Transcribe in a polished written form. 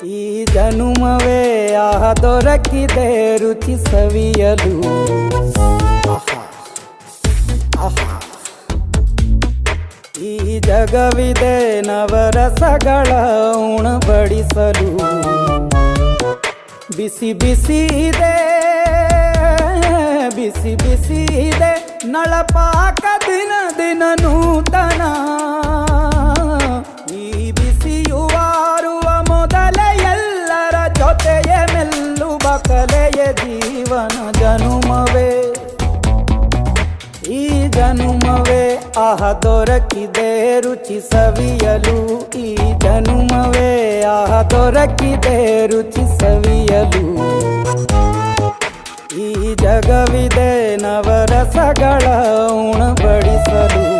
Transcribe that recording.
ಈ ಜನುಮವೇ ಆಹ ದೊರಕಿದೆ ರುಚಿ ಸವಿಯಲು. ಈ ಜಗವಿದೆ ನವರಸಗಳ ಉಣಬಡಿಸಲು. ಬಿಸಿ ಬಿಸಿ ಇದೆ, ಬಿಸಿ ಬಿಸಿ ಇದೆ ನಳಪಾಕ ದಿನ ದಿನ ನೂತನ. ಈ ಬಿಸಿಯುವಾರುವ ಮೊದಲೇ ಎಲ್ಲರ ಜೊತೆಯೇ ಮೆಲ್ಲುವ ಕಲೆಯ ಜೀವನ ಜನುಮವೇ. ಈ ಜನುಮವೇ ಆಹ ದೊರಕಿದೆ ರುಚಿ ಸವಿಯಲು. ಈ ಜನುಮವೇ ಆಹ ದೊರಕಿದೆ ರುಚಿ ಸವಿಯಲು. ಈ ಜಗವಿದೆ ನವರಸಗಳ ಉಣಬಡಿಸಲು.